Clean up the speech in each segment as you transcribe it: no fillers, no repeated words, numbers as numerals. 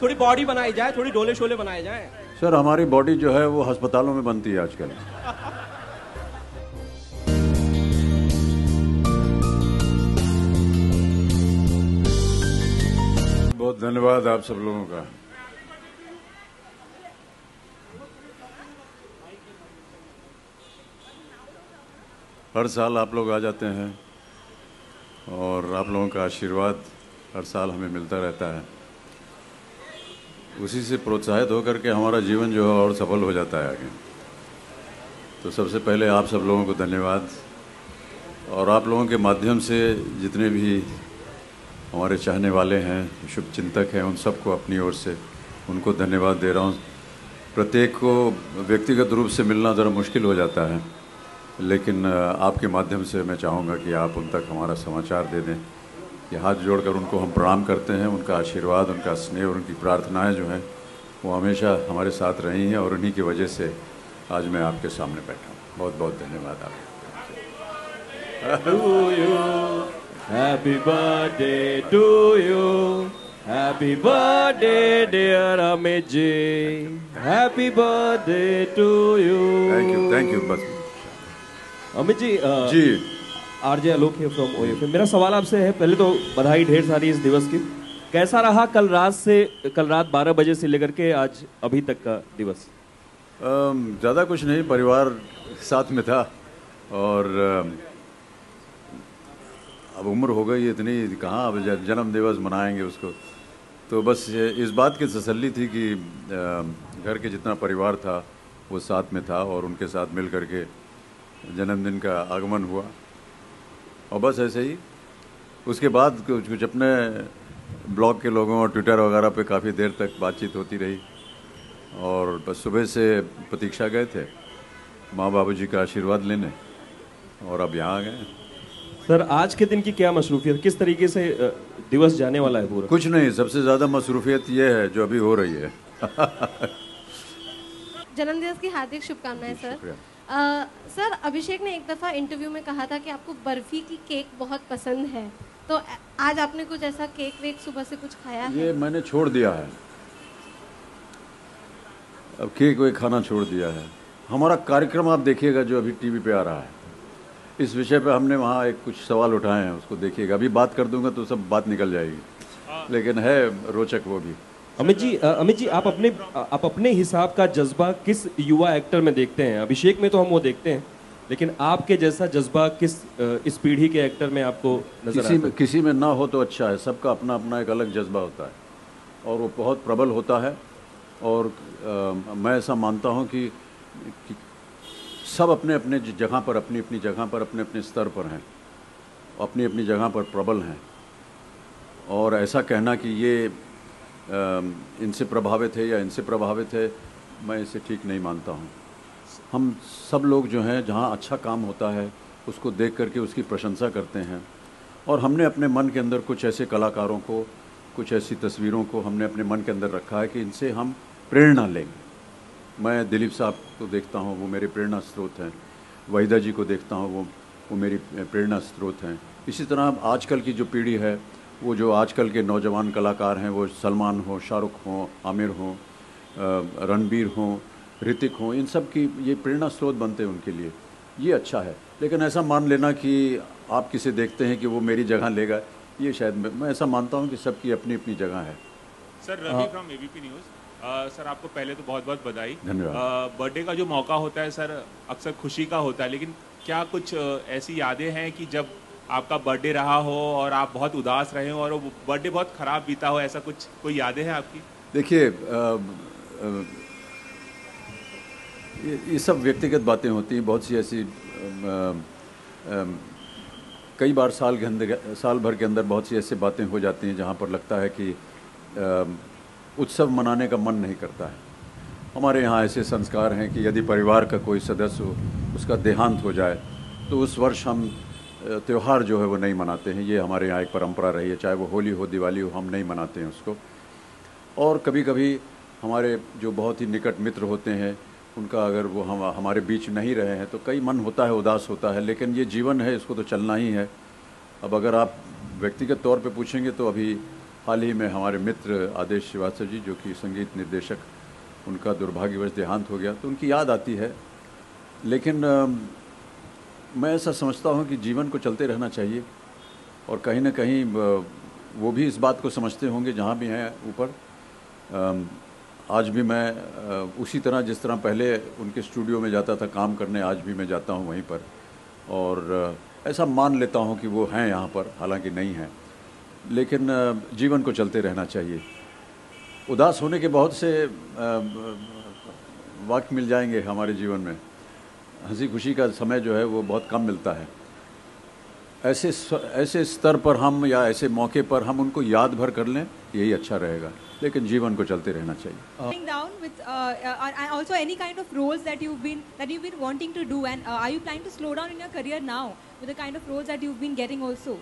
थोड़ी बॉडी बनाई जाए, थोड़ी डोले शोले बनाए जाए। सर हमारी बॉडी जो है वो अस्पतालों में बनती है आजकल। बहुत धन्यवाद आप सब लोगों का। हर साल आप लोग आ जाते हैं और आप लोगों का आशीर्वाद हर साल हमें मिलता रहता है। उसी से प्रोत्साहित होकर के हमारा जीवन जो है और सफल हो जाता है आगे। तो सबसे पहले आप सब लोगों को धन्यवाद, और आप लोगों के माध्यम से जितने भी हमारे चाहने वाले हैं, शुभचिंतक हैं, उन सबको अपनी ओर से उनको धन्यवाद दे रहा हूँ। प्रत्येक को व्यक्तिगत रूप से मिलना ज़रा मुश्किल हो जाता है, लेकिन आपके माध्यम से मैं चाहूँगा कि आप उन तक हमारा समाचार दे दें। कि हाथ जोड़कर उनको हम प्रणाम करते हैं। उनका आशीर्वाद, उनका स्नेह और उनकी प्रार्थनाएं जो हैं वो हमेशा हमारे साथ रही हैं, और उन्हीं की वजह से आज मैं आपके सामने बैठा हूँ। बहुत बहुत धन्यवाद आपका। Happy birthday to you. Happy birthday dear Amit ji. Happy birthday to you. Thank you बस। अमित जी, जी आरजे आलोक है फ्रॉम OFM। मेरा सवाल आपसे है, पहले तो बधाई ढेर सारी इस दिवस की। कैसा रहा कल रात 12 बजे से लेकर के आज अभी तक का दिवस? ज़्यादा कुछ नहीं, परिवार साथ में था, और अब उम्र हो गई इतनी, कहाँ अब जन्म दिवस मनाएंगे उसको। तो बस इस बात की तसल्ली थी कि घर के जितना परिवार था वो साथ में था, और उनके साथ मिल करके जन्मदिन का आगमन हुआ, और बस ऐसे ही। उसके बाद कुछ अपने ब्लॉग के लोगों और ट्विटर वगैरह पे काफ़ी देर तक बातचीत होती रही, और बस सुबह से प्रतीक्षा गए थे माँ बाबूजी का आशीर्वाद लेने, और अब यहाँ आ गए। सर आज के दिन की क्या मसरूफियत, किस तरीके से दिवस जाने वाला है पूरा? कुछ नहीं, सबसे ज़्यादा मसरूफियत ये है जो अभी हो रही है। जन्मदिवस की हार्दिक शुभकामनाएं सर। सर अभिषेक ने एक दफ़ा इंटरव्यू में कहा था कि आपको बर्फी की केक बहुत पसंद है, तो आज आपने कुछ ऐसा केक वेक सुबह से कुछ खाया है? ये मैंने छोड़ दिया है, अब केक वेक खाना छोड़ दिया है। हमारा कार्यक्रम आप देखिएगा जो अभी टीवी पे आ रहा है, इस विषय पे हमने वहाँ एक कुछ सवाल उठाए हैं, उसको देखिएगा। अभी बात कर दूंगा तो सब बात निकल जाएगी, लेकिन है रोचक वो भी। अमित जी आप अपने हिसाब का जज्बा किस युवा एक्टर में देखते हैं? अभिषेक में तो हम वो देखते हैं, लेकिन आपके जैसा जज्बा किस इस पीढ़ी के एक्टर में आपको नजर आता है? किसी में ना हो तो अच्छा है। सबका अपना अपना एक अलग जज्बा होता है, और वो बहुत प्रबल होता है। और मैं ऐसा मानता हूँ कि सब अपने अपने जगह पर, अपनी अपनी जगह पर, अपने अपने स्तर पर हैं, अपनी अपनी जगह पर प्रबल हैं। और ऐसा कहना कि ये इनसे प्रभावित है या इनसे प्रभावित है, मैं इसे ठीक नहीं मानता हूँ। हम सब लोग जो हैं, जहाँ अच्छा काम होता है उसको देख करके उसकी प्रशंसा करते हैं, और हमने अपने मन के अंदर कुछ ऐसे कलाकारों को, कुछ ऐसी तस्वीरों को हमने अपने मन के अंदर रखा है कि इनसे हम प्रेरणा लेंगे। मैं दिलीप साहब को देखता हूँ, वो मेरे प्रेरणा स्रोत हैं। वहीदा जी को देखता हूँ, वो मेरी प्रेरणा स्रोत हैं। इसी तरह आजकल की जो पीढ़ी है, वो जो आजकल के नौजवान कलाकार हैं, वो सलमान हो, शाहरुख हो, आमिर हो, रणबीर हो, ऋतिक हो, इन सब की ये प्रेरणा स्रोत बनते हैं उनके लिए। ये अच्छा है, लेकिन ऐसा मान लेना कि आप किसे देखते हैं कि वो मेरी जगह लेगा, ये शायद मैं ऐसा मानता हूँ कि सबकी अपनी अपनी जगह है। Sir Ravi from ABP news. Sir आपको पहले तो बहुत बहुत बधाई। धन्यवाद। बर्थडे का जो मौका होता है सर, अक्सर खुशी का होता है, लेकिन क्या कुछ ऐसी यादें हैं कि जब आपका बर्थडे रहा हो और आप बहुत उदास रहे हो और वो बर्थडे बहुत ख़राब बीता हो, ऐसा कुछ कोई यादें हैं आपकी? देखिए, ये सब व्यक्तिगत बातें होती हैं। बहुत सी ऐसी कई बार साल भर के अंदर बहुत सी ऐसी बातें हो जाती हैं जहाँ पर लगता है कि उत्सव मनाने का मन नहीं करता है। हमारे यहाँ ऐसे संस्कार हैं कि यदि परिवार का कोई सदस्य हो, उसका देहांत हो जाए, तो उस वर्ष हम त्यौहार जो है वो नहीं मनाते हैं। ये हमारे यहाँ एक परंपरा रही है, चाहे वो होली हो, दिवाली हो, हम नहीं मनाते हैं उसको। और कभी कभी हमारे जो बहुत ही निकट मित्र होते हैं, उनका अगर वो हमारे बीच नहीं रहे हैं तो कई मन होता है, उदास होता है, लेकिन ये जीवन है, इसको तो चलना ही है। अब अगर आप व्यक्तिगत तौर पे पूछेंगे तो अभी हाल ही में हमारे मित्र आदेश श्रीवास्तव जी, जो कि संगीत निर्देशक, उनका दुर्भाग्यवश देहांत हो गया, तो उनकी याद आती है। लेकिन मैं ऐसा समझता हूँ कि जीवन को चलते रहना चाहिए, और कहीं ना कहीं वो भी इस बात को समझते होंगे जहाँ भी हैं ऊपर। आज भी मैं उसी तरह जिस तरह पहले उनके स्टूडियो में जाता था काम करने, आज भी मैं जाता हूँ वहीं पर, और ऐसा मान लेता हूँ कि वो हैं यहाँ पर, हालांकि नहीं हैं। लेकिन जीवन को चलते रहना चाहिए। उदास होने के बहुत से वक्त मिल जाएंगे हमारे जीवन में, हंसी खुशी का समय जो है वो बहुत कम मिलता है। ऐसे स्तर पर हम या ऐसे मौके पर हम उनको याद भर कर लें, यही अच्छा रहेगा। लेकिन जीवन को चलते रहना चाहिए। Down with and also any kind of roles that you've been wanting to do, and are you planning to slow down in your career now with the kind of roles that you've been getting also?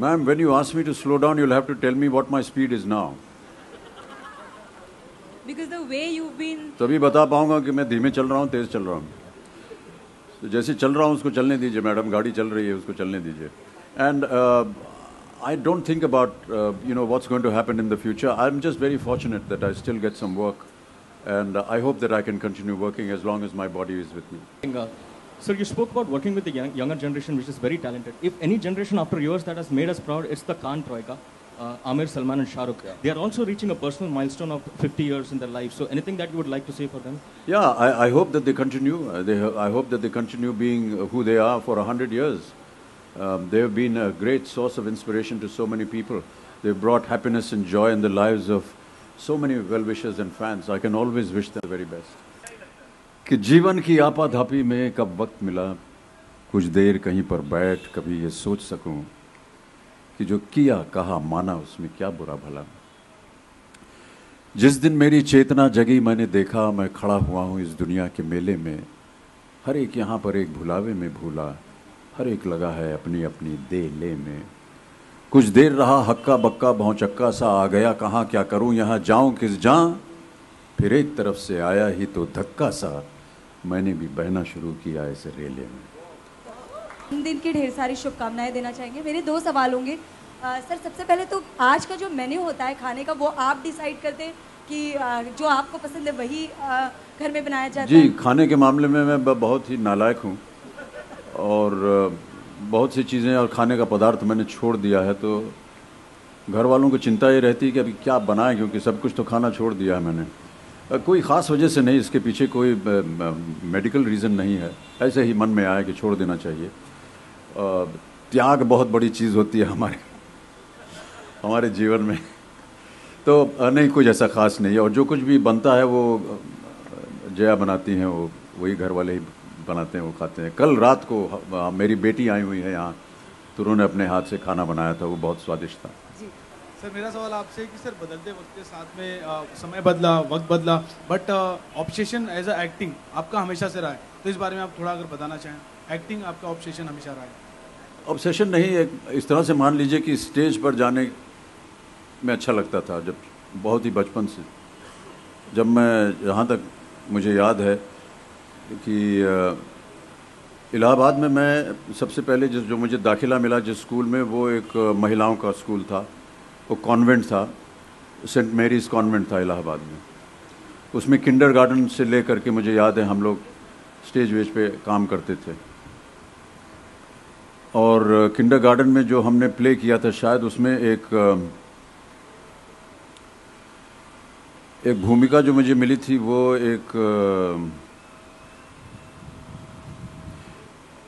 Ma'am, when you ask me to slow down, you'll have to tell me what my speed is now. Because the way you've been, तभी बता पाऊंगा कि मैं धीमे चल रहा हूँ, तेज चल रहा हूँ। तो जैसे चल रहा हूँ उसको चलने दीजिए मैडम, गाड़ी चल रही है उसको चलने दीजिए। And I don't think about what's going to happen in the future. I'm just very fortunate that I still get some work, and I hope that I can continue working as long as my body is with me. Sir, you spoke about working with the younger generation, which is very talented. If any generation after yours that has made us proud, it's the Khan Troika, Amir, Salman and Shah Rukh. Yeah. They are also reaching a personal milestone of 50 years in their life. So anything that you would like to say for them? Yeah, I hope that they continue. I hope that they continue being who they are for 100 years. They have been a great source of inspiration to so many people. They've brought happiness and joy in the lives of so many well-wishers and fans. I can always wish them the very best. कि जीवन की आपाधापी में कब वक्त मिला, कुछ देर कहीं पर बैठ कभी ये सोच सकूं कि जो किया कहा माना उसमें क्या बुरा भला। जिस दिन मेरी चेतना जगी मैंने देखा मैं खड़ा हुआ हूँ इस दुनिया के मेले में, हर एक यहाँ पर एक भुलावे में भूला, हर एक लगा है अपनी अपनी दे ले में। कुछ देर रहा हक्का बक्का भौचक्का सा, आ गया कहाँ क्या करूँ यहाँ जाऊँ किस जां, फिर एक तरफ से आया ही तो धक्का सा, मैंने भी बहना शुरू किया ऐसे रेले में। दिन की ढेर सारी शुभकामनाएं देना चाहेंगे। मेरे 2 सवाल होंगे। सर, सबसे पहले तो आज का जो मेन्यू होता है खाने का, वो आप डिसाइड करते हैं कि जो आपको पसंद है वही घर में बनाया जाता है? जी, खाने के मामले में मैं बहुत ही नालायक हूँ, और बहुत सी चीज़ें और खाने का पदार्थ मैंने छोड़ दिया है। तो घर वालों को चिंता ये रहती है कि अभी क्या बनाएं, क्योंकि सब कुछ तो खाना छोड़ दिया है मैंने। कोई ख़ास वजह से नहीं, इसके पीछे कोई मेडिकल रीज़न नहीं है, ऐसे ही मन में आया कि छोड़ देना चाहिए। त्याग बहुत बड़ी चीज़ होती है हमारे जीवन में। तो नहीं, कुछ ऐसा ख़ास नहीं है, और जो कुछ भी बनता है वो जया बनाती हैं, वही घर वाले ही बनाते हैं, वो खाते हैं। कल रात को मेरी बेटी आई हुई है यहाँ, तो उन्होंने अपने हाथ से खाना बनाया था, वो बहुत स्वादिष्ट था। जी सर, मेरा सवाल आपसे कि सर बदलते वक्त के साथ में समय बदला, वक्त बदला, but obsession as a acting आपका हमेशा से रहा है, तो इस बारे में आप थोड़ा अगर बताना चाहें। एक्टिंग आपका ऑब्सेशन हमेशा रहा है? ऑब्सेशन नहीं, एक इस तरह से मान लीजिए कि स्टेज पर जाने में अच्छा लगता था, जब बहुत ही बचपन से, जब मैं, जहाँ तक मुझे याद है कि इलाहाबाद में मैं सबसे पहले जो मुझे दाखिला मिला जिस स्कूल में, वो एक महिलाओं का स्कूल था, वो कॉन्वेंट था, सेंट मैरीज कॉन्वेंट था इलाहाबाद में। उसमें किंडरगार्टन से लेकर के मुझे याद है हम लोग स्टेज वेज पे काम करते थे, और किंडरगार्टन में जो हमने प्ले किया था, शायद उसमें एक भूमिका जो मुझे मिली थी, वो एक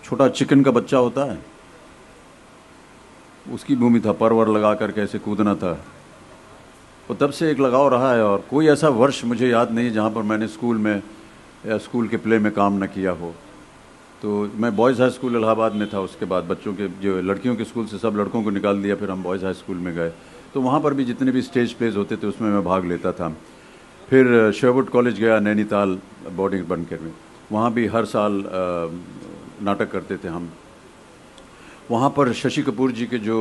छोटा चिकन का बच्चा होता है, उसकी भूमि था, परवर लगा कर कैसे कूदना था। तो तब से एक लगाव रहा है, और कोई ऐसा वर्ष मुझे याद नहीं जहाँ पर मैंने स्कूल में या स्कूल के प्ले में काम न किया हो। तो मैं बॉयज़ हाई स्कूल इलाहाबाद में था, उसके बाद बच्चों के, जो लड़कियों के स्कूल से सब लड़कों को निकाल दिया, फिर हम बॉयज़ हाई स्कूल में गए, तो वहाँ पर भी जितने भी स्टेज प्लेज होते थे उसमें मैं भाग लेता था। फिर शेरवुड कॉलेज गया नैनीताल बोर्डिंग बनकर में, वहाँ भी हर साल नाटक करते थे हम। वहाँ पर शशि कपूर जी के जो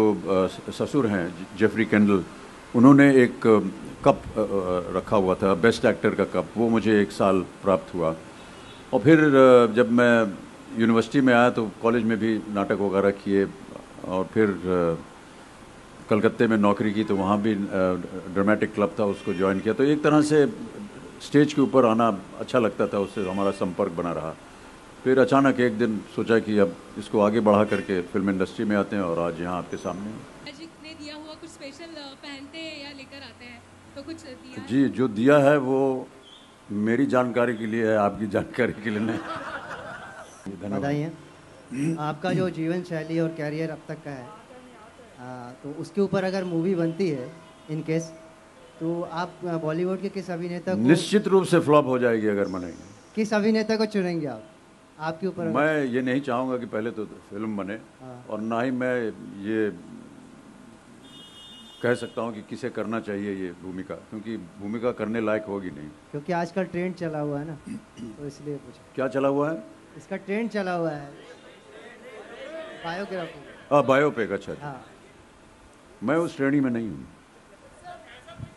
ससुर हैं जेफरी कैंडल, उन्होंने एक कप रखा हुआ था, बेस्ट एक्टर का कप, वो मुझे एक साल प्राप्त हुआ। और फिर जब मैं यूनिवर्सिटी में आया तो कॉलेज में भी नाटक वगैरह किए, और फिर कलकत्ते में नौकरी की, तो वहाँ भी ड्रामेटिक क्लब था, उसको ज्वाइन किया। तो एक तरह से स्टेज के ऊपर आना अच्छा लगता था, उससे हमारा संपर्क बना रहा। फिर अचानक एक दिन सोचा कि अब इसको आगे बढ़ा करके फिल्म इंडस्ट्री में आते हैं, और आज यहाँ आपके सामने ने दिया हुआ कुछ स्पेशल पहनते हैं या लेकर आते हैं, तो कुछ दिया है? जी, जो दिया है वो मेरी जानकारी के लिए है, आपकी जानकारी के लिए नहीं। बताइए, आपका जो जीवन शैली और कैरियर अब तक का है, तो उसके ऊपर अगर मूवी बनती है इन केस, तो आप बॉलीवुड के किस अभिनेता को, निश्चित रूप से फ्लॉप हो जाएगी अगर बनेगी। किस अभिनेता को चुनेंगे आप? आपके ऊपर मैं ये नहीं चाहूँगा कि पहले तो फिल्म बने, और ना ही मैं ये कह सकता हूँ कि किसे करना चाहिए ये भूमिका, क्योंकि भूमिका करने लायक होगी नहीं। क्योंकि आजकल ट्रेंड चला हुआ है ना, तो इसलिए पूछा। क्या चला हुआ है? इसका ट्रेंड चला हुआ है बायोग्राफी। बायोपिक। अच्छा। हाँ, मैं उस श्रेणी में नहीं हूँ।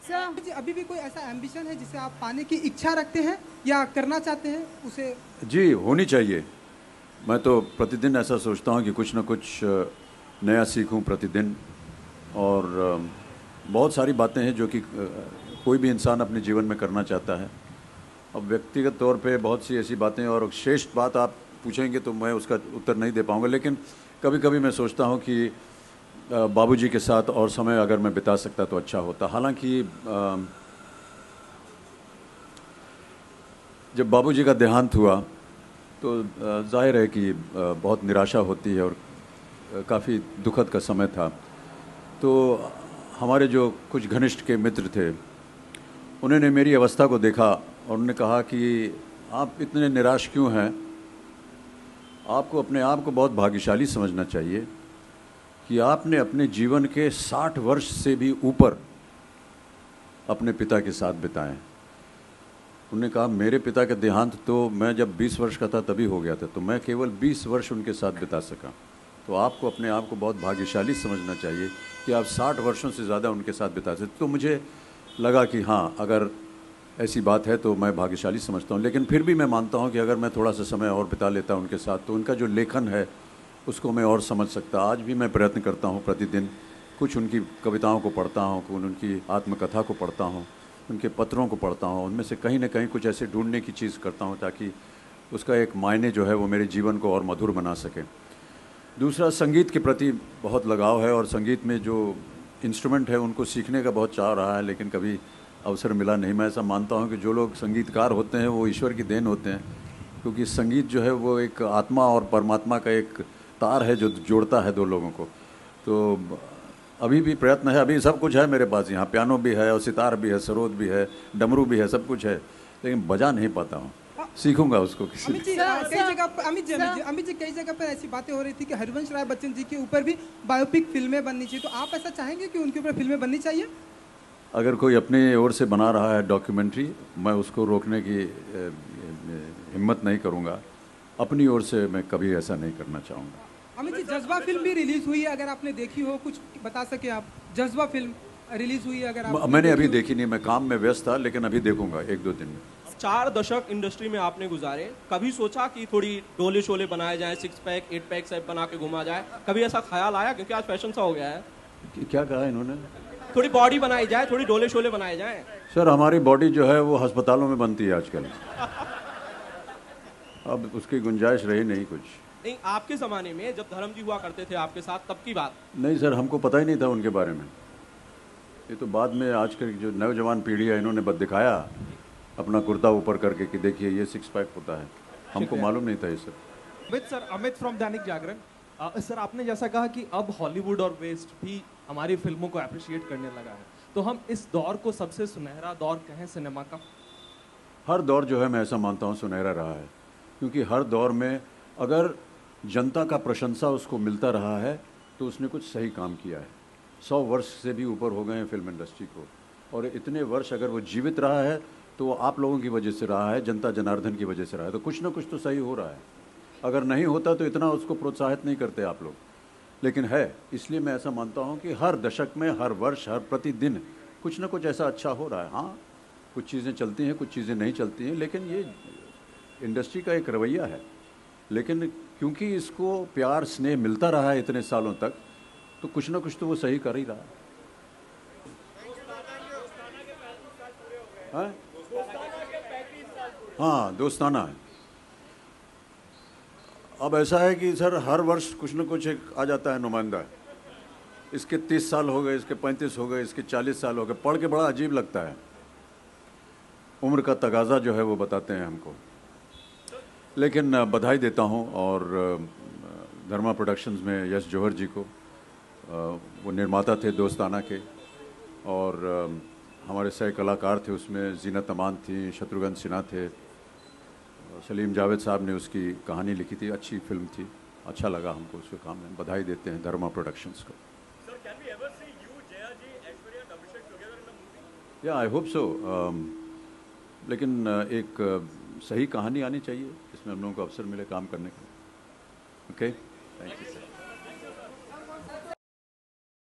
सर, अभी भी कोई ऐसा एम्बिशन है जिसे आप पाने की इच्छा रखते हैं या करना चाहते हैं उसे? जी, होनी चाहिए। मैं तो प्रतिदिन ऐसा सोचता हूँ कि कुछ ना कुछ नया सीखूं प्रतिदिन, और बहुत सारी बातें हैं जो कि कोई भी इंसान अपने जीवन में करना चाहता है। अब व्यक्तिगत तौर पे बहुत सी ऐसी बातें, और श्रेष्ठ बात आप पूछेंगे तो मैं उसका उत्तर नहीं दे पाऊँगा, लेकिन कभी कभी मैं सोचता हूँ कि बाबूजी के साथ और समय अगर मैं बिता सकता तो अच्छा होता। हालांकि जब बाबूजी का देहांत हुआ तो जाहिर है कि बहुत निराशा होती है, और काफ़ी दुखद का समय था। तो हमारे जो कुछ घनिष्ठ के मित्र थे, उन्होंने मेरी अवस्था को देखा और उन्होंने कहा कि आप इतने निराश क्यों हैं, आपको अपने आप को बहुत भाग्यशाली समझना चाहिए कि आपने अपने जीवन के 60 वर्ष से भी ऊपर अपने पिता के साथ बिताए। उन्होंने कहा मेरे पिता का देहांत तो मैं जब 20 वर्ष का था तभी हो गया था, तो मैं केवल 20 वर्ष उनके साथ बिता सका। तो आपको अपने आप को बहुत भाग्यशाली समझना चाहिए कि आप 60 वर्षों से ज़्यादा उनके साथ बिता सकते। तो मुझे लगा कि हाँ, अगर ऐसी बात है तो मैं भाग्यशाली समझता हूँ। लेकिन फिर भी मैं मानता हूँ कि अगर मैं थोड़ा सा समय और बिता लेता उनके साथ तो उनका जो लेखन है उसको मैं और समझ सकता। आज भी मैं प्रयत्न करता हूँ, प्रतिदिन कुछ उनकी कविताओं को पढ़ता हूँ, उनकी आत्मकथा को पढ़ता हूँ, उनके पत्रों को पढ़ता हूँ, उनमें से कहीं ना कहीं कुछ ऐसे ढूंढने की चीज़ करता हूँ ताकि उसका एक मायने जो है वो मेरे जीवन को और मधुर बना सके। दूसरा, संगीत के प्रति बहुत लगाव है, और संगीत में जो इंस्ट्रूमेंट है उनको सीखने का बहुत चाह रहा है, लेकिन कभी अवसर मिला नहीं। मैं ऐसा मानता हूँ कि जो लोग संगीतकार होते हैं वो ईश्वर की देन होते हैं, क्योंकि संगीत जो है वो एक आत्मा और परमात्मा का एक तार है जो जोड़ता है दो लोगों को। तो अभी भी प्रयत्न है, अभी सब कुछ है मेरे पास, यहाँ पियानो भी है और सितार भी है, सरोद भी है, डमरू भी है, सब कुछ है, लेकिन बजा नहीं पाता हूँ। सीखूंगा उसको किसी अमित जी, कई जगह पर ऐसी बातें हो रही थी कि हरिवंश राय बच्चन जी के ऊपर भी बायोपिक फिल्में बननी चाहिए, तो आप ऐसा चाहेंगे कि उनके ऊपर फिल्में बननी चाहिए? अगर कोई अपनी ओर से बना रहा है डॉक्यूमेंट्री, मैं उसको रोकने की हिम्मत नहीं करूँगा। अपनी ओर से मैं कभी ऐसा नहीं करना चाहूँगा। अमित जी, जज्बा फिल्म भी रिलीज हुई है, अगर आपने देखी हो कुछ बता सके आप। जज्बा फिल्म रिलीज हुई है, अगर आप मैंने अभी देखी नहीं, मैं काम में व्यस्त था, लेकिन अभी देखूंगा 1-2 दिन में। 4 दशक इंडस्ट्री में आपने गुजारे, कभी सोचा कि थोड़ी डोले शोले बनाए जाए, 6 पैक 8 पैक सब बना के घुमा जाए, कभी ऐसा ख्याल आया? क्योंकि आज फैशन सा हो गया है। क्या कहा इन्होंने? थोड़ी बॉडी बनाई जाए, थोड़ी डोले शोले बनाए जाए। सर, हमारी बॉडी जो है वो अस्पतालों में बनती है आजकल। अब उसकी गुंजाइश रही नहीं कुछ। नहीं, आपके ज़माने में जब धर्म जी हुआ करते थे आपके साथ, तब की बात। नहीं सर, हमको पता ही नहीं था उनके बारे में। ये तो बाद में आजकल जो नौजवान पीढ़ी है इन्होंने बस दिखाया अपना कुर्ता ऊपर करके कि देखिए ये 6 पैक होता है, हमको मालूम नहीं था ये सब। अमित फ्रॉम दैनिक जागरण। सर, आपने जैसा कहा कि अब हॉलीवुड और वेस्ट भी हमारी फिल्मों को अप्रिशिएट करने लगा है, तो हम इस दौर को सबसे सुनहरा दौर कहें सिनेमा का? हर दौर जो है मैं ऐसा मानता हूँ सुनहरा रहा है, क्योंकि हर दौर में अगर जनता का प्रशंसा उसको मिलता रहा है तो उसने कुछ सही काम किया है। 100 वर्ष से भी ऊपर हो गए हैं फिल्म इंडस्ट्री को, और इतने वर्ष अगर वो जीवित रहा है तो वो आप लोगों की वजह से रहा है, जनता जनार्दन की वजह से रहा है, तो कुछ ना कुछ तो सही हो रहा है। अगर नहीं होता तो इतना उसको प्रोत्साहित नहीं करते आप लोग, लेकिन है। इसलिए मैं ऐसा मानता हूँ कि हर दशक में, हर वर्ष, हर प्रतिदिन कुछ ना कुछ ऐसा अच्छा हो रहा है। हाँ, कुछ चीज़ें चलती हैं, कुछ चीज़ें नहीं चलती हैं, लेकिन ये इंडस्ट्री का एक रवैया है। लेकिन क्योंकि इसको प्यार स्नेह मिलता रहा है इतने सालों तक, तो कुछ ना कुछ तो वो सही कर ही रहा है। हाँ हाँ, दोस्ताना है। अब ऐसा है कि सर हर वर्ष कुछ न कुछ एक आ जाता है नुमाइंदा। इसके 30 साल हो गए, इसके 35 हो गए, इसके 40 साल हो गए, पढ़ के बड़ा अजीब लगता है। उम्र का तगाज़ा जो है वो बताते हैं हमको। लेकिन बधाई देता हूँ और धर्मा प्रोडक्शंस में यश जौहर जी को, वो निर्माता थे दोस्ताना के, और हमारे सह कलाकार थे उसमें, जीनत अमान थी, शत्रुघ्न सिन्हा थे, सलीम जावेद साहब ने उसकी कहानी लिखी थी, अच्छी फिल्म थी, अच्छा लगा हमको उसके काम में। बधाई देते हैं धर्मा प्रोडक्शंस को। या आई होप सो, लेकिन एक सही कहानी आनी चाहिए जिसमें हम लोगों को अवसर मिले काम करने का। Okay, thank you sir.